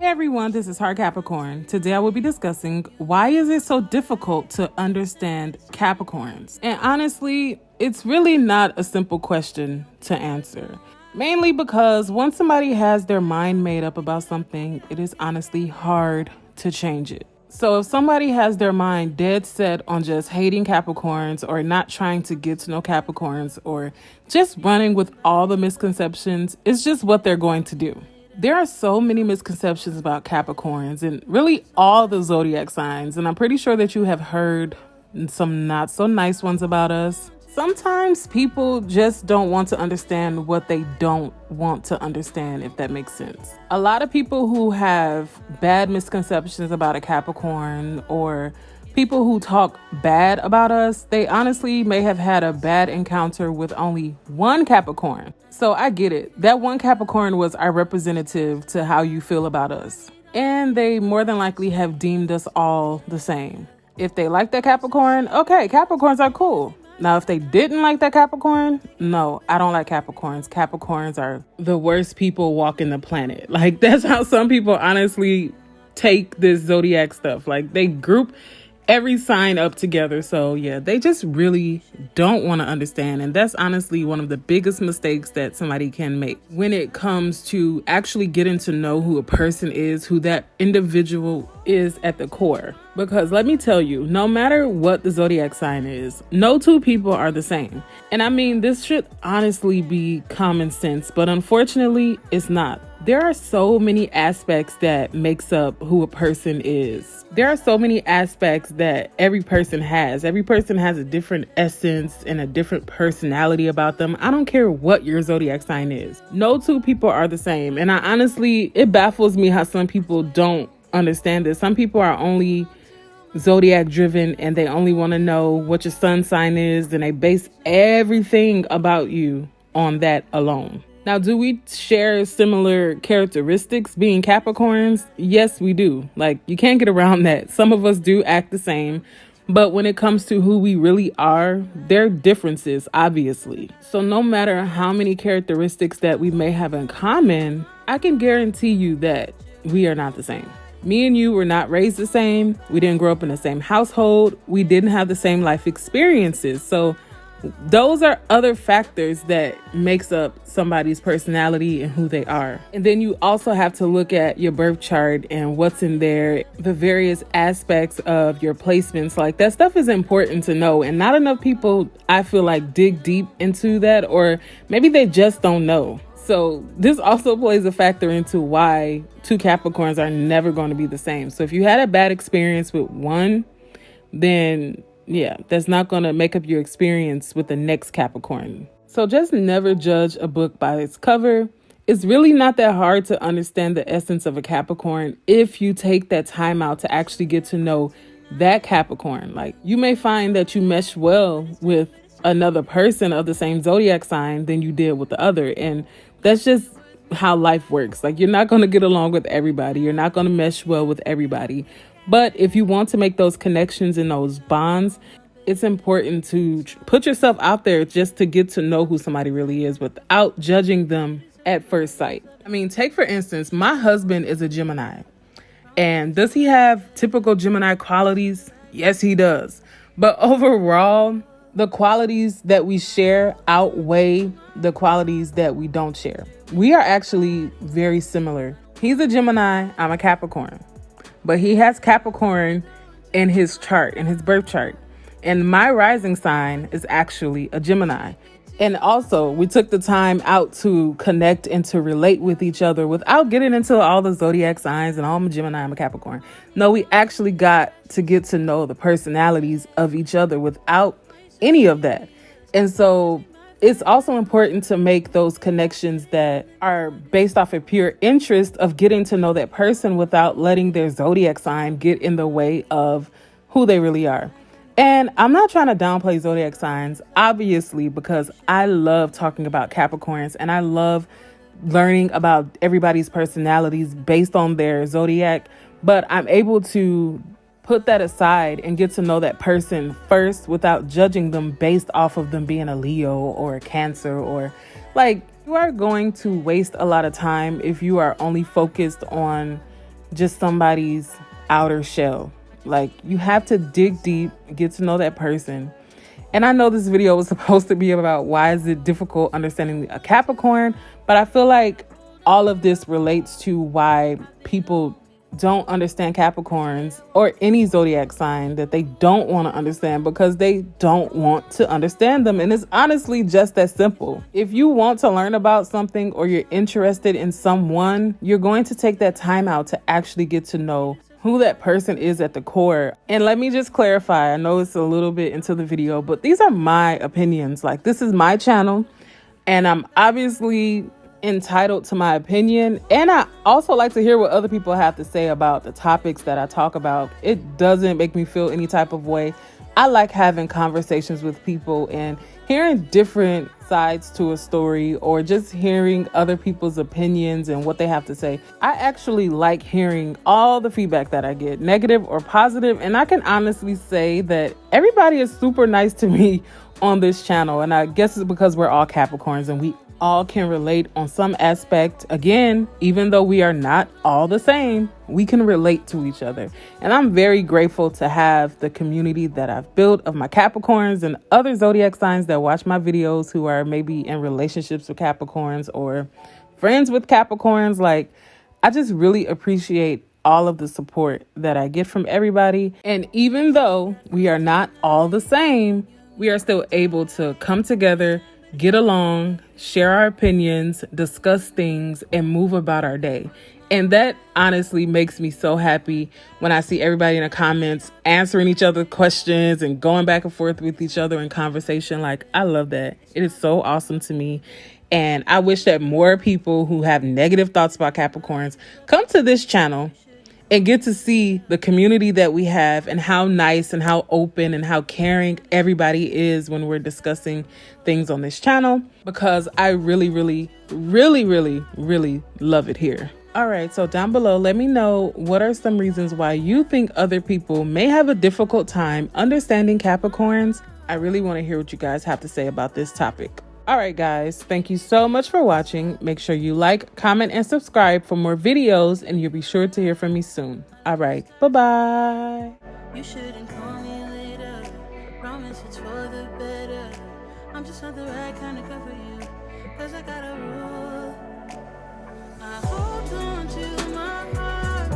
Hey everyone, this is Heart Capricorn. Today I will be discussing why is it so difficult to understand Capricorns? And honestly, it's really not a simple question to answer. Mainly because once somebody has their mind made up about something, it is honestly hard to change it. So if somebody has their mind dead set on just hating Capricorns or not trying to get to know Capricorns or just running with all the misconceptions, it's just what they're going to do. There are so many misconceptions about Capricorns and really all the zodiac signs, and I'm pretty sure that you have heard some not so nice ones about us. Sometimes people just don't want to understand what they don't want to understand, if that makes sense. A lot of people who have bad misconceptions about a Capricorn or people who talk bad about us, they honestly may have had a bad encounter with only one Capricorn. So I get it. That one Capricorn was our representative to how you feel about us. And they more than likely have deemed us all the same. If they like that Capricorn, okay, Capricorns are cool. Now, if they didn't like that Capricorn, no, I don't like Capricorns. Capricorns are the worst people walking the planet. Like, that's how some people honestly take this zodiac stuff. Like, they group every sign up together. So yeah, they just really don't want to understand. And that's honestly one of the biggest mistakes that somebody can make when it comes to actually getting to know who a person is, who that individual is at the core. Because let me tell you, no matter what the zodiac sign is, no two people are the same. And I mean, this should honestly be common sense, but unfortunately, it's not. There are so many aspects that makes up who a person is. There are so many aspects that every person has. Every person has a different essence and a different personality about them. I don't care what your zodiac sign is. No two people are the same. And it baffles me how some people don't understand this. Some people are only zodiac driven and they only want to know what your sun sign is, and they base everything about you on that alone. Now, do we share similar characteristics being Capricorns? Yes, we do. Like, you can't get around that. Some of us do act the same, but when it comes to who we really are, there are differences, obviously. So no matter how many characteristics that we may have in common, I can guarantee you that we are not the same. Me and you were not raised the same. We didn't grow up in the same household. We didn't have the same life experiences. So those are other factors that makes up somebody's personality and who they are. And then you also have to look at your birth chart and what's in there, the various aspects of your placements. Like, that stuff is important to know. And not enough people, I feel like, dig deep into that, or maybe they just don't know. So this also plays a factor into why two Capricorns are never going to be the same. So if you had a bad experience with one, then yeah, that's not going to make up your experience with the next Capricorn. So just never judge a book by its cover. It's really not that hard to understand the essence of a Capricorn if you take that time out to actually get to know that Capricorn. Like, you may find that you mesh well with another person of the same zodiac sign than you did with the other. And that's just how life works. Like, you're not going to get along with everybody. You're not going to mesh well with everybody. But if you want to make those connections and those bonds, it's important to put yourself out there just to get to know who somebody really is without judging them at first sight. I mean, take for instance, my husband is a Gemini. And does he have typical Gemini qualities? Yes, he does. But overall, the qualities that we share outweigh the qualities that we don't share. We are actually very similar. He's a Gemini, I'm a Capricorn. But he has Capricorn in his chart, in his birth chart. And my rising sign is actually a Gemini. And also, we took the time out to connect and to relate with each other without getting into all the zodiac signs and I'm a Gemini, I'm a Capricorn. No, we actually got to get to know the personalities of each other without any of that. And so it's also important to make those connections that are based off of pure interest of getting to know that person without letting their zodiac sign get in the way of who they really are. And I'm not trying to downplay zodiac signs, obviously, because I love talking about Capricorns and I love learning about everybody's personalities based on their zodiac. But I'm able to put that aside and get to know that person first without judging them based off of them being a Leo or a Cancer, or like, you are going to waste a lot of time if you are only focused on just somebody's outer shell. Like, you have to dig deep, get to know that person. And I know this video was supposed to be about why is it difficult understanding a Capricorn, but I feel like all of this relates to why people don't understand Capricorns or any zodiac sign that they don't want to understand, because they don't want to understand them. And it's honestly just that simple. If you want to learn about something or you're interested in someone, you're going to take that time out to actually get to know who that person is at the core. And let me just clarify, I know it's a little bit into the video, but these are my opinions. Like, this is my channel, and I'm obviously entitled to my opinion, and I also like to hear what other people have to say about the topics that I talk about. It doesn't make me feel any type of way. I like having conversations with people and hearing different sides to a story, or just hearing other people's opinions and what they have to say. I actually like hearing all the feedback that I get, negative or positive, and I can honestly say that everybody is super nice to me on this channel. And I guess it's because we're all Capricorns and we all can relate on some aspect. Again, even though we are not all the same, we can relate to each other. And I'm very grateful to have the community that I've built of my Capricorns and other zodiac signs that watch my videos who are maybe in relationships with Capricorns or friends with Capricorns. Like, I just really appreciate all of the support that I get from everybody. And even though we are not all the same, we are still able to come together, get along, share our opinions, discuss things, and move about our day. And that honestly makes me so happy when I see everybody in the comments answering each other's questions and going back and forth with each other in conversation. Like, I love that. It is so awesome to me. And I wish that more people who have negative thoughts about Capricorns come to this channel and get to see the community that we have and how nice and how open and how caring everybody is when we're discussing things on this channel, because I really, really, really, really, really love it here. All right, so down below, let me know what are some reasons why you think other people may have a difficult time understanding Capricorns. I really want to hear what you guys have to say about this topic. All right, guys, thank you so much for watching. Make sure you like, comment, and subscribe for more videos, and you'll be sure to hear from me soon. All right, bye-bye. You shouldn't call me later. Promise it's for the better. I'm just not the right kind of girl for you, 'cause I got a rule. I hold on to my heart,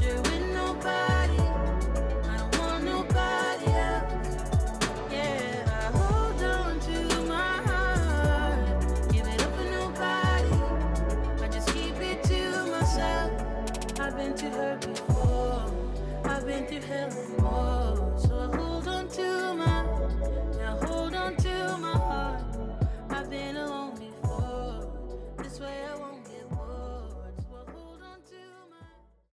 share with nobody. I don't want nobody else. Yeah, I hold on to my heart, give it up for nobody. I just keep it to myself. I've been to her before, I've been through hell and more. So I hold on to my heart. I've been alone before. This way